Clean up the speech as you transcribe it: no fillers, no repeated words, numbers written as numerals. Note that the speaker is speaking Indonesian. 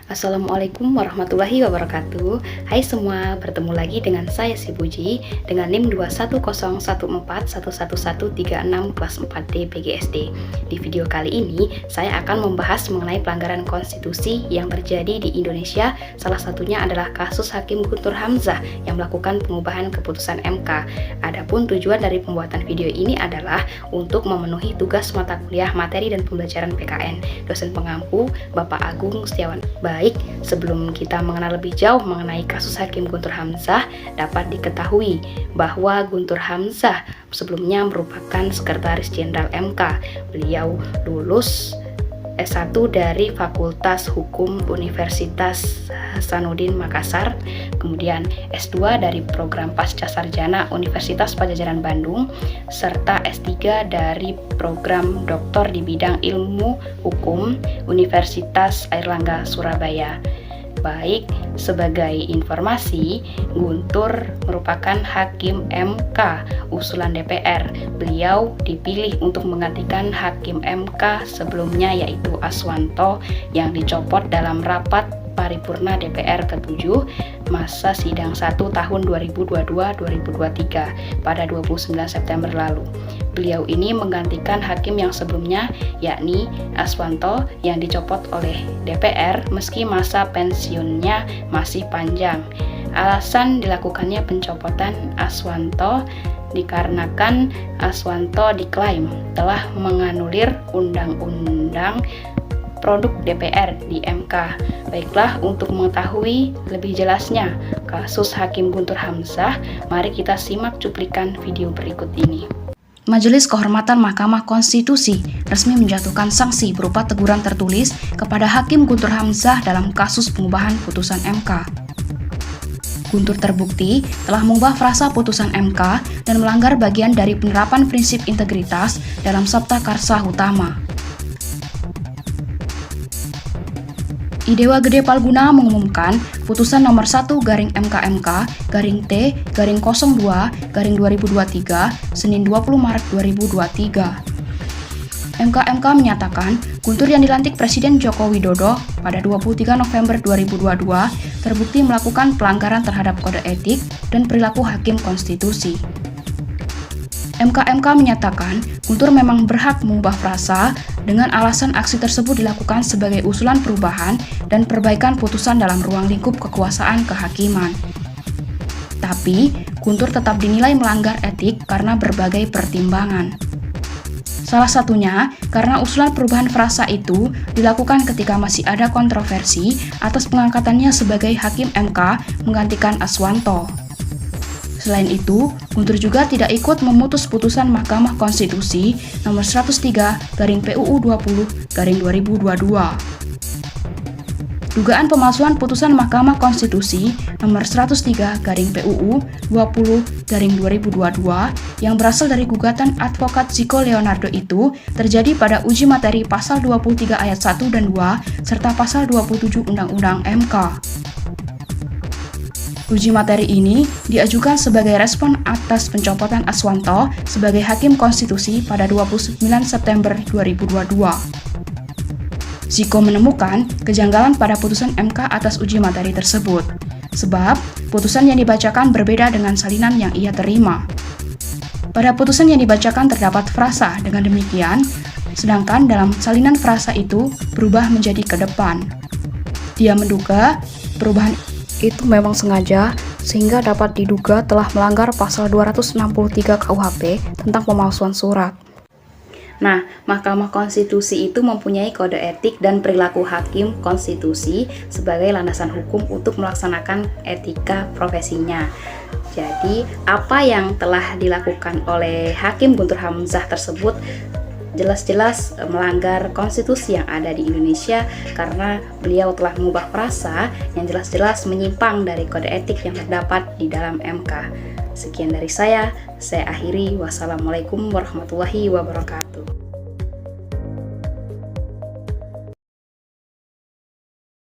Assalamualaikum warahmatullahi wabarakatuh. Hai semua, bertemu lagi dengan saya si Puji dengan NIM 21014111136 kelas 4D PGSD. Di video kali ini, saya akan membahas mengenai pelanggaran konstitusi yang terjadi di Indonesia. Salah satunya adalah kasus Hakim Guntur Hamzah yang melakukan pengubahan keputusan MK. Adapun tujuan dari pembuatan video ini adalah untuk memenuhi tugas mata kuliah materi dan pembelajaran PKN. Dosen pengampu Bapak Agung Setiawan. Baik, sebelum kita mengenal lebih jauh mengenai kasus Hakim Guntur Hamzah, dapat diketahui bahwa Guntur Hamzah sebelumnya merupakan Sekretaris Jenderal MK. Beliau lulus S1 dari Fakultas Hukum Universitas Hasanuddin Makassar, kemudian S2 dari Program Pasca Sarjana Universitas Padjadjaran Bandung, serta S3 dari Program Doktor di Bidang Ilmu Hukum Universitas Airlangga Surabaya. Baik, sebagai informasi, Guntur merupakan Hakim MK usulan DPR. Beliau dipilih untuk menggantikan Hakim MK sebelumnya, yaitu Aswanto, yang dicopot dalam rapat paripurna DPR ke-7 masa sidang 1 tahun 2022-2023 pada 29 September lalu. Beliau ini menggantikan hakim yang sebelumnya, yakni Aswanto, yang dicopot oleh DPR meski masa pensiunnya masih panjang. Alasan dilakukannya pencopotan Aswanto dikarenakan Aswanto diklaim telah menganulir undang-undang produk DPR di MK. Baiklah, untuk mengetahui lebih jelasnya kasus Hakim Guntur Hamzah, mari kita simak cuplikan video berikut ini. Majelis Kehormatan Mahkamah Konstitusi resmi menjatuhkan sanksi berupa teguran tertulis kepada Hakim Guntur Hamzah dalam kasus pengubahan putusan MK. Guntur terbukti telah mengubah frasa putusan MK dan melanggar bagian dari penerapan prinsip integritas dalam Sabta Karsa Utama. IDEWA Gede Palguna mengumumkan putusan nomor 1/MK-T-02/2023 Senin 20 Maret 2023. MK menyatakan Guntur yang dilantik Presiden Joko Widodo pada 23 November 2022 terbukti melakukan pelanggaran terhadap kode etik dan perilaku hakim konstitusi. MK menyatakan Guntur memang berhak mengubah frasa dengan alasan aksi tersebut dilakukan sebagai usulan perubahan dan perbaikan putusan dalam ruang lingkup kekuasaan kehakiman. Tapi, Guntur tetap dinilai melanggar etik karena berbagai pertimbangan. Salah satunya karena usulan perubahan frasa itu dilakukan ketika masih ada kontroversi atas pengangkatannya sebagai Hakim MK menggantikan Aswanto. Selain itu, Guntur juga tidak ikut memutus putusan Mahkamah Konstitusi nomor 103/PUU 20/2022. Dugaan pemalsuan putusan Mahkamah Konstitusi nomor 103/PUU 20/2022 yang berasal dari gugatan advokat Ziko Leonardo itu terjadi pada uji materi pasal 23 ayat 1 dan 2 serta pasal 27 Undang-Undang MK. Uji materi ini diajukan sebagai respon atas pencopotan Aswanto sebagai Hakim Konstitusi pada 29 September 2022. Ziko menemukan kejanggalan pada putusan MK atas uji materi tersebut, sebab putusan yang dibacakan berbeda dengan salinan yang ia terima. Pada putusan yang dibacakan terdapat frasa dengan demikian, sedangkan dalam salinan frasa itu berubah menjadi ke depan. Dia menduga perubahan itu memang sengaja sehingga dapat diduga telah melanggar pasal 263 KUHP tentang pemalsuan surat. Nah, Mahkamah Konstitusi itu mempunyai kode etik dan perilaku hakim konstitusi sebagai landasan hukum untuk melaksanakan etika profesinya. Jadi, apa yang telah dilakukan oleh Hakim Guntur Hamzah tersebut jelas-jelas melanggar konstitusi yang ada di Indonesia karena beliau telah mengubah frasa yang jelas-jelas menyimpang dari kode etik yang terdapat di dalam MK. Sekian dari saya akhiri. Wassalamualaikum warahmatullahi wabarakatuh.